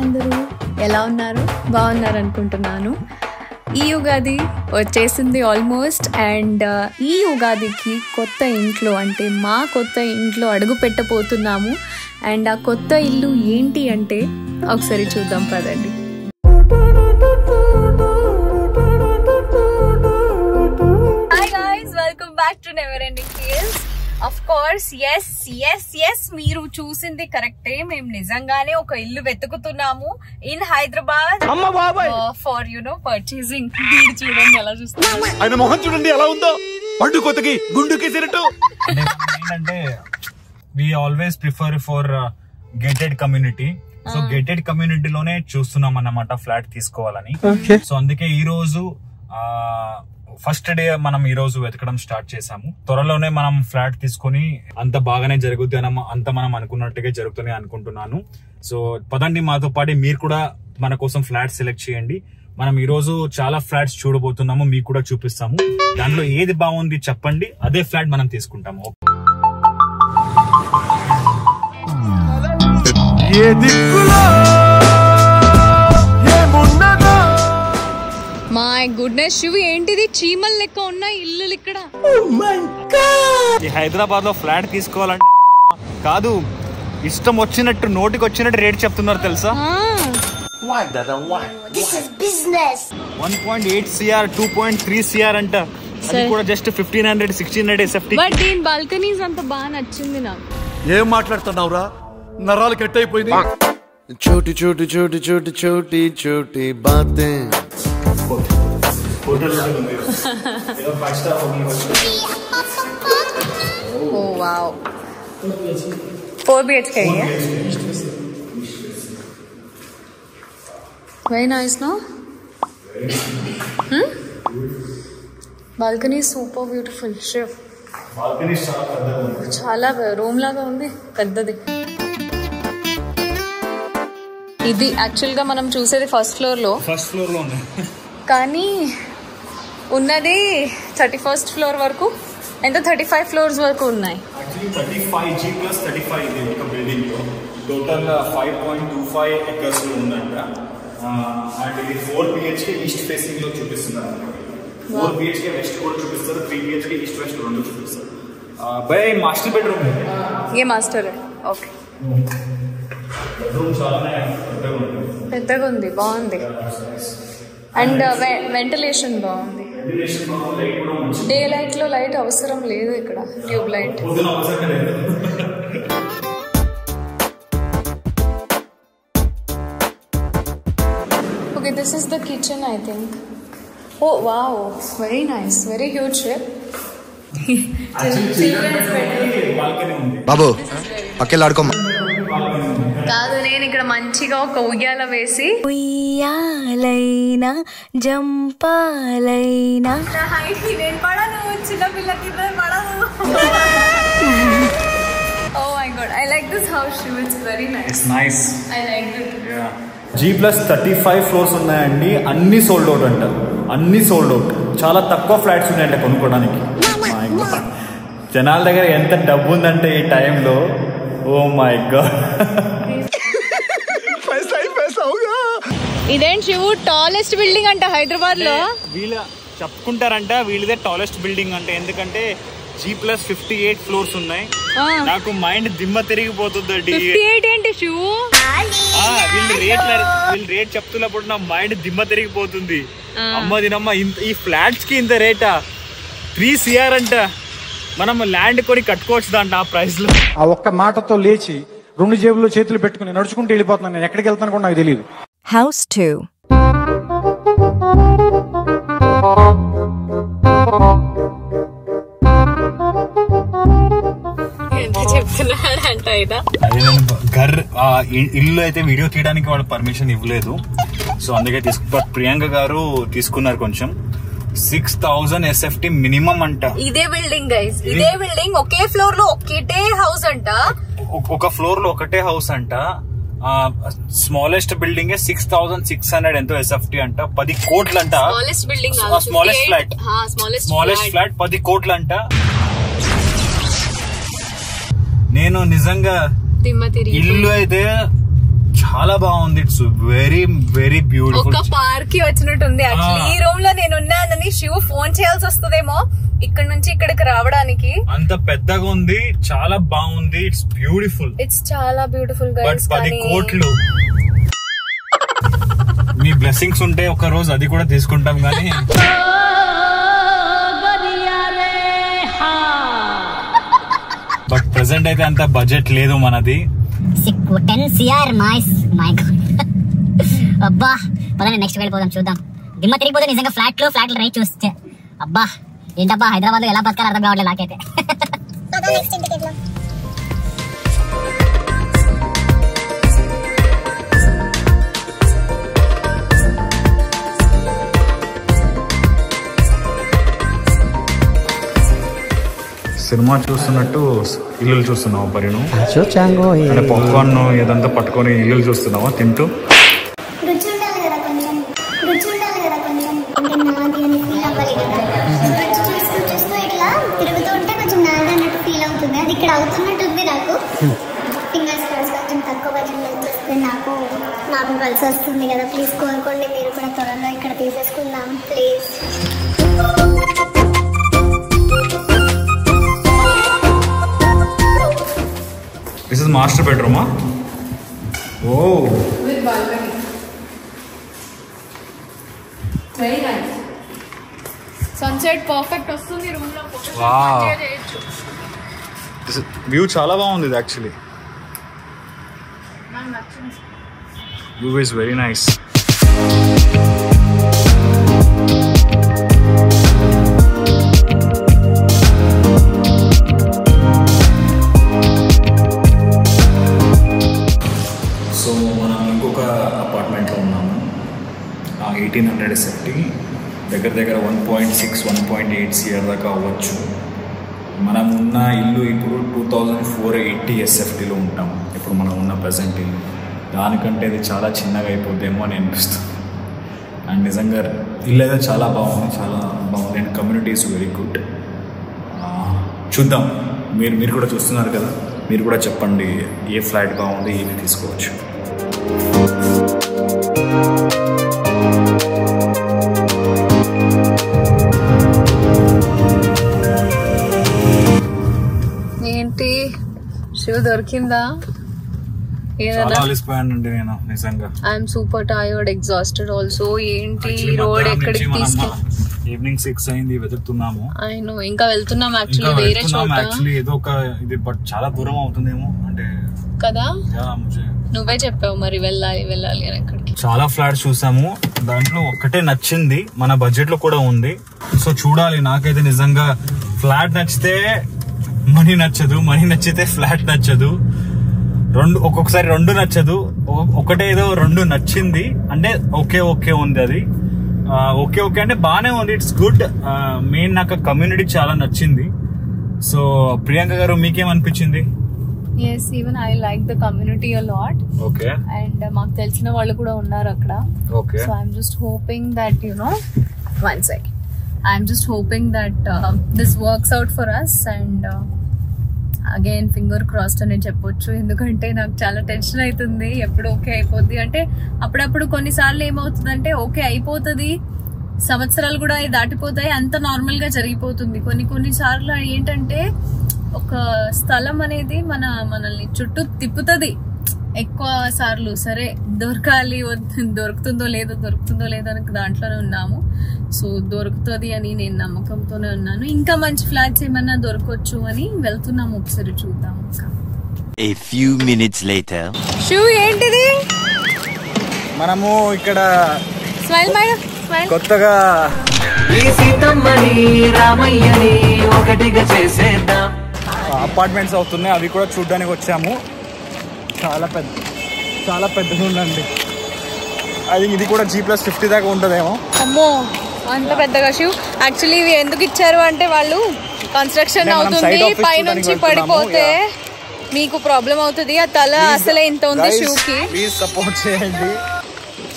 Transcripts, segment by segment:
అందరూ ఎలా ఉన్నారు? బాగున్నారు అనుకుంటున్నాను. ఈ ఉగాది వచ్చేసింది ఆల్మోస్ట్. అండ్ ఈ ఉగాదికి కొత్త ఇంట్లో అంటే మా కొత్త ఇంట్లో అడుగు పెట్టబోతున్నాము. అండ్ ఆ కొత్త ఇల్లు ఏంటి అంటే ఒకసారి చూద్దాం పదండి. Hi guys, welcome back to never ending tales. Of course yes మీరు చూసింది కరెక్టే. మేము నిజంగానే ఒక ఇల్లు వెతుకుతున్నాము ఇన్ హైదరాబాద్ ఫర్ పర్చేసింగ్. వీడు చూడండి ఎలా చూస్తున్నారు, ఆయన మొహం చూడండి ఎలా ఉందో. పండు కొత్తకి గుండుకి సిరటు. ఏంటంటే we always prefer for gated community. So gated కమ్యూనిటీలోనే చూస్తున్నాం అన్నమాట ఫ్లాట్ తీసుకోవాలని. సో అందుకే ఈ రోజు ఫస్ట్ డే మనం ఈ రోజు వెతకడం స్టార్ట్ చేసాము. త్వరలోనే మనం ఫ్లాట్ తీసుకుని అంత బాగానే జరుగుద్ది అని అంత మనం అనుకున్నట్టుగా జరుగుతుంది అనుకుంటున్నాను. సో పదండి మాతో పాటు మీరు కూడా మన కోసం ఫ్లాట్ సెలెక్ట్ చేయండి. మనం ఈ రోజు చాలా ఫ్లాట్స్ చూడబోతున్నాము, మీకు కూడా చూపిస్తాము. దాంట్లో ఏది బాగుంది చెప్పండి, అదే ఫ్లాట్ మనం తీసుకుంటాము. మై గుడ్నెస్ శివు, ఏంటిది చీమల్ లెక్క ఉన్నాయి ఇల్లులు ఇక్కడ. ఈ హైదరాబాద్ లో ఫ్లాట్ తీసుకోవాలంటే కాదు, ఇష్టం వచ్చినట్టు నోటికి వచ్చినట్టు రేట్ చెప్తున్నారు తెలుసా. 1.8 CR 2.3 CR అంట. అది కూడా జస్ట్ 1500 1600 SFT. బట్ దీని బాల్కనీస్ అంత బాగా నచ్చింది నాకు. ఏం మాట్లాడుతున్నావురా, నరాలు కట్ అయిపోయింది. छोटी छोटी छोटी छोटी छोटी छोटी बातें. Oh wow, 4 BHK है. Very nice, no? Balcony super beautiful. Shiv, చాలా రూమ్ లాగా ఉంది, పెద్దది. ఇది యాక్చువల్ గా మనం చూసేది ఫస్ట్ ఫ్లోర్ లో కానీ ఉన్నది 31st ఫ్లోర్ వరకు. ఎంత 35 ఫ్లోర్స్ వరకు ఉన్నాయి. 35G+35 ఇది ఒక బిల్డింగ్ లో టోటల్ 5.25 acres లో ఉందంట. అండ్ ఇది 4 BHK ఈస్ట్ ఫేసింగ్ లో చూపిస్తున్నారు. 4 BHK వెస్ట్ కూడా చూపిస్తారు, 3 BHK ఈస్ట్ వెస్ట్ రెండు చూపిస్తారు. By master bedroom a master okay. Bedroom చాలా పెద్దగా ఉంది, బాగుంది. అండ్ వెంటిలేషన్ బాగుంది. డే లైట్ లో లైట్ అవసరం లేదు ఇక్కడ, tube light. Okay, this is the kitchen I think. Oh wow, very nice, very huge shape. బాబు పక్కెళ్ళాడుకో. కాదు, నేను ఇక్కడ మంచిగా ఒక ఉయ్యాల వేసి ఉయ్యాలైనా జంపాలైనా నేను పడను, చిన్న పిల్లకి పడను. Oh my god, I like this house too. It's very nice. It's nice. I like it. Yeah. G+35 floors ఉన్నాయండి. అన్ని సోల్డ్ అవుట్ అంట, అన్ని సోల్డ్ అవుట్. చాలా తక్కువ ఫ్లాట్స్ ఉన్నాయంట కొనుక్కోవడానికి. జనాల దగ్గర ఎంత డబ్బు ఉందంటే ఈ టైంలో. Oh my god. ఇదేంటి శివు, టాలెస్ట్ బిల్డింగ్ అంట హైదరాబాద్ లో. వీళ్ళ చెప్పుకుంటారంట వీళ్ళదే టాలెస్ట్ బిల్డింగ్ అంటే. ఎందుకంటే G+58 ఫ్లోర్స్ ఉన్నాయి. నాకు మైండ్ దిమ్మ తిరిగిపోతుందండి. 58 ఏంటి శివు? వీళ్ళు రేట్ చెప్తున్నప్పుడు నా మైండ్ దిమ్మ తిరిగిపోతుంది. అమ్మ దినమ్మ, ఈ ఫ్లాట్స్ కి ఇంత రేటా? 3 CR అంట. మనం ల్యాండ్ కొని కట్టుకోవచ్చు దాంట ఆ ప్రైస్ లో. ఆ ఒక్క మాటతో లేచి 2 జేబుల్లో చేతులు పెట్టుకుని నడుచుకుంటూ వెళ్ళిపోతున్నాను. నేను ఎక్కడికి వెళ్తాను కూడా నాకు తెలియదు. House 2. ఇల్లు అయితే వీడియో తీయడానికి వాళ్ళు పర్మిషన్ ఇవ్వలేదు. సో అందుకే ప్రియాంక గారు తీసుకున్నారు. కొంచెం 6000 SFT మినిమం అంట. ఇదే బిల్డింగ్ గైస్, ఇదే బిల్డింగ్. ఒకే ఫ్లోర్ లో ఒకటే హౌస్ అంట. ఒక ఫ్లోర్ లో ఒకటే హౌస్ అంట. స్మాలెస్ట్ బిల్డింగ్ 6600 ఎంతో SFT అంట. 10 కోట్లు అంట. స్మాలెస్ట్ ఫ్లాట్ 10 కోట్లు అంట. నేను నిజంగా ఇల్లు అయితే చాలా బాగుంది. It's very very beautiful. ఒక పార్క్ కి వచ్చినట్టుంది. యాక్చువల్లీ ఈ రూమ్ లో నేను ఉన్నానని శివ ఫోన్ చేయాల్సి వస్తుందేమో ఇక్కడ నుంచి ఇక్కడికి రావడానికి. అంత పెద్దగా ఉంది, చాలా బాగుంది. It's beautiful. ఇట్స్ చాలా బ్యూటిఫుల్ బట్ 10 కోట్లు మీ బ్లెస్సింగ్స్ ఉంటే ఒక రోజు అది కూడా తీసుకుంటాం కానీ బట్ ప్రెసెంట్ అయితే అంత బడ్జెట్ లేదు మనది. 10 CR నైస్ మై గాడ్. అబ్బా పదండి నెక్స్ట్ వెళ్ళిపోదాం, చూద్దాం. దిమ్మ తిరిగిపోతే నిజంగా ఫ్లాట్ లో రైట్ చూస్తే అబ్బా ఏంటబ్బా హైదరాబాద్ లో ఎలా బతకాలి అర్థం కావట్లేదు నాకైతే. సినిమా చూస్తున్నట్టు ఇల్లులు చూస్తున్నావా పరిను? అంటే పాప్కార్న్ ఏదంతా పట్టుకొని ఇల్లులు చూస్తున్నావా తింటూ? నాకు కలిసి వస్తుంది కదా, ప్లీజ్ కోరుకోండి మీరు కూడా త్వరలో ఇక్కడ తీసేసుకుందాం please. This is master bedroom, huh? Oh. With balcony. Very nice. Sunset perfect వస్తుంది రూమ్ లో. Wow. This view చాలా బాగుంది యాక్చువల్లీ. నాకు నచ్చింది. View is very nice. So మనం ఇంకొక అపార్ట్మెంట్లో ఉన్నాము. 1800 SFT దగ్గర 1.6 1.8 CR దాకా అవ్వచ్చు. మనం ఉన్న ఇల్లు ఇప్పుడు 2480 SFTలో ఉంటాం ఇప్పుడు మనం ఉన్న ప్రజెంట్ ఇల్లు. దానికంటే ఇది చాలా చిన్నగా అయిపోద్దేమో అని అనిపిస్తుంది. అండ్ నిజంగా ఇల్లు అయితే చాలా బాగుంది and community is very good. చూద్దాం, మీరు కూడా చూస్తున్నారు కదా, మీరు కూడా చెప్పండి ఏ ఫ్లాట్ బాగుంది, ఏది తీసుకోవచ్చు. ఏంటి షూ దొరికిందా? చాలా అలసిపోయానండి నేను నిజంగా. I'm super tired, exhausted also. ఏంటి రోడ్ ఎక్కడికి ఈవినింగ్ 6 అయింది, వెతుకుతున్నాము. అయినో ఇంకా వెళ్తున్నాం యాక్చువల్లీ వేరే చోట. యాక్చువల్లీ ఏదో ఒక ఇది బట్ చాలా దూరం అవుతుందేమో అంటే కదా. నువ్వే చెప్పావు మరి వెళ్ళాలి అని. ఎక్కడికి చాలా ఫ్లాట్స్ చూసాము, దాంట్లో ఒక్కటే నచ్చింది, మన బడ్జెట్ లో కూడా ఉంది. సో చూడాలి. నాకైతే నిజంగా ఫ్లాట్ నచ్చితే మనీ నచ్చదు, మనీ నచ్చితే ఫ్లాట్ నచ్చదు, ఒక్కొక్కసారి రెండు నచ్చదు. ఒకటే ఏదో రెండు నచ్చింది అంటే ఓకే ఉంది అది. ఓకే అంటే బానే ఉంది, ఇట్స్ గుడ్. మెయిన్ నాకు కమ్యూనిటీ చాలా నచ్చింది. సో ప్రియాంక గారు మీకేమనిపించింది? Yes, even I like the community a lot. Okay. And మాకు తెలిసిన వాళ్ళు కూడా ఉన్నారు అక్కడ. Okay. So I'm just hoping that one sec. I'm just hoping that this works out for us and again finger crossed అని చెప్పొచ్చు. ఎందుకంటే నాకు చాలా టెన్షన్ అవుతుంది ఎప్పుడు ఓకే అయిపోద్ది అంటే. అప్పుడప్పుడు కొన్నిసార్లు ఏమవుతుందంటే ఓకే అయిపోతుంది, సంవత్సరాలు కూడా దాటిపోతాయి, అంత నార్మల్ గా జరిగిపోతుంది. కొన్నిసార్లు ఏంటంటే ఒక స్థలం అనేది మనల్ని చుట్టూ తిప్పుతుంది ఎక్కువ సార్లు. సరే దొరకాలి, దొరుకుతుందో లేదో అని దాంట్లోనే ఉన్నాము. సో దొరుకుతుంది అని నేను నమ్మకంతోనే ఉన్నాను. ఇంకా మంచి ఫ్లాట్స్ ఏమన్నా దొరకొచ్చు అని వెళ్తున్నాము, ఒకసారి చూద్దాం. A few minutes later. Shoe ఏంటిది? మనము ఇక్కడ స్మైల్ కొత్తగా అపార్ట్మెంట్స్ అవుతున్నాయి, అవి కూడా చూడడానికి వచ్చాము. చాలా పెద్దగా ఉందండి. అది ఇది కూడా G+50 దాకా ఉంటుందేమో. అమ్మో అంత పెద్దగా షూ. యాక్చువల్లీ ఇవి ఎందుకు ఇచ్చారు అంటే వాళ్ళు కన్స్ట్రక్షన్ అవుతుంది, పైనుంచి పడిపోతే మీకు ప్రాబ్లం అవుతుంది. ఆ తల అసలే ఇంత ఉంది షూకి. ప్లీజ్ సపోర్ట్ చేయండి,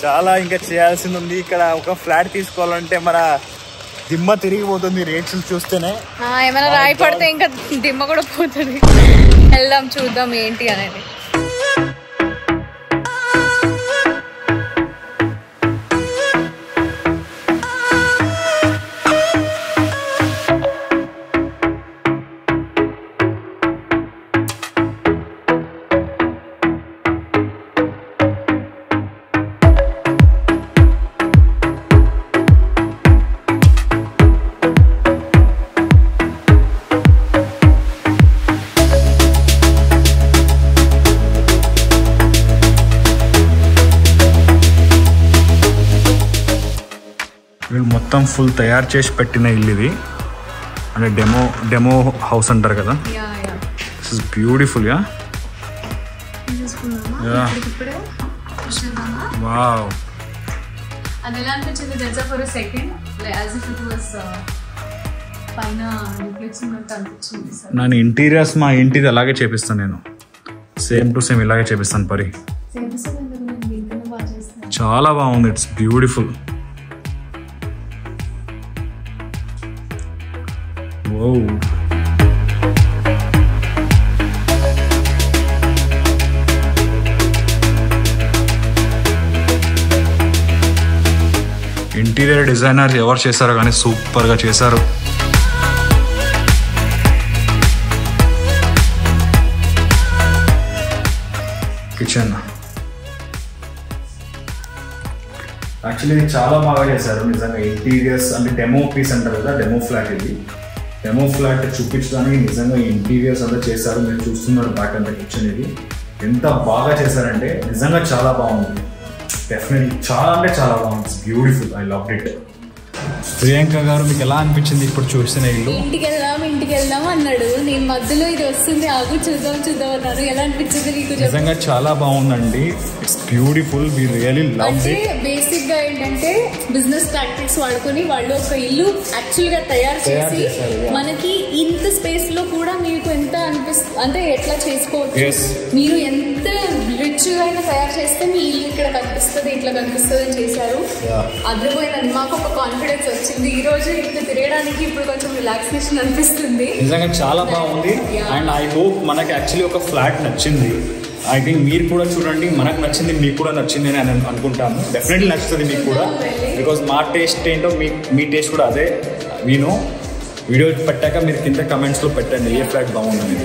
చాలా ఇంకా చేయాల్సింది ఉంది. ఇక్కడ ఒక ఫ్లాట్ తీసుకోవాలంటే మన దిమ్మ తిరిగిపోతుంది రేట్స్ చూస్తేనే. ఏమైనా రాయి పడితే ఇంకా దిమ్మ కూడా పోతుంది. వెళ్దాం చూద్దాం ఏంటి అనేది. వీళ్ళు మొత్తం ఫుల్ తయారు చేసి పెట్టిన ఇల్లు ఇది, అంటే డెమో హౌస్ అంటారు కదా. This is beautiful. వావ్. అది ఎలా అనిపించింది తెలుసా for second, as if it was పైన రిఫ్లెక్స్ ఉన్నట్టు అనిపించింది. నేను ఇంటీరియర్స్ మా ఇంటిది అలాగే చేపిస్తాను, నేను సేమ్ టు సేమ్ ఇలాగే చేపిస్తాను పరి. చాలా బాగుంది, ఇట్స్ బ్యూటిఫుల్. ఓ ఇంటీరియర్ డిజైనర్ ఎవరు చేశారో కానీ సూపర్గా చేశారు. కిచెన్ యాక్చువల్లీ చాలా బాగా చేశారు నిజంగా. ఇంటీరియర్స్ అంటే డెమో పీస్ అంటారు కదా, డెమో ఫ్లాట్ ఇది. డెమో ఫ్లాట్ చూపించడానికి నిజంగా ఇంటీరియర్స్ అంతా చేశారు. మీరు చూస్తున్నారు బ్యాక్ అంతా కిచెన్ ఇది ఎంత బాగా చేశారంటే నిజంగా చాలా బాగుంది. డెఫినెట్లీ చాలా అంటే చాలా బాగుంది, beautiful. I love it. Priyanka గారు మీకు ఎలా అనిపించింది ఇప్పుడు చూసిన ఇల్లు? ఇంటికి వెళ్దాం అన్నాడు, నేను మధ్యలో ఇది వస్తుంది ఆగు చూద్దాం అన్నాడు. ఎలా అనిపించింది నీకు? నిజంగా చాలా బాగుందండి, it's beautiful. We really love it. Basic గా ఏంటంటే బిజినెస్ టాక్టిక్స్ వాడుకొని వాళ్ళు ఒక ఇల్లు యాక్చువల్ గా తయారు చేసి మనకి ఇంత స్పేస్ లో కూడా మీకు ఎంత అనిపిస్తుంది అంటే ఎట్లా చేసుకోవచ్చు, మీరు ఎంత రిచ్ గా అయినా తయారు చేస్తే మీ ఇల్లు ఇక్కడ కనిపిస్తుంది, ఇట్లా కనిపిస్తుంది అని చేశారు. అద్భుతమైనది. మాకు ఒక కాన్ఫిడెన్స్ వచ్చింది ఈ రోజు ఇక్కడ తిరగడానికి. ఇప్పుడు కొంచెం రిలాక్సేషన్ అనిపిస్తుంది. నిజంగా చాలా బాగుంది. అండ్ ఐ హోప్ మనకి యాక్చువల్లీ ఒక ఫ్లాట్ నచ్చింది. ఐ థింక్ మీరు కూడా చూడండి, మనకు నచ్చింది, మీకు కూడా నచ్చింది అని అనుకుంటాము. డెఫినెట్లీ నచ్చుతుంది మీకు కూడా, బికాజ్ మా టేస్ట్ ఏంటో మీ టేస్ట్ కూడా అదే. వీడియో పెట్టాక మీరు కింద కమెంట్స్లో పెట్టండి ఏ ఫ్లాట్ బాగుందని.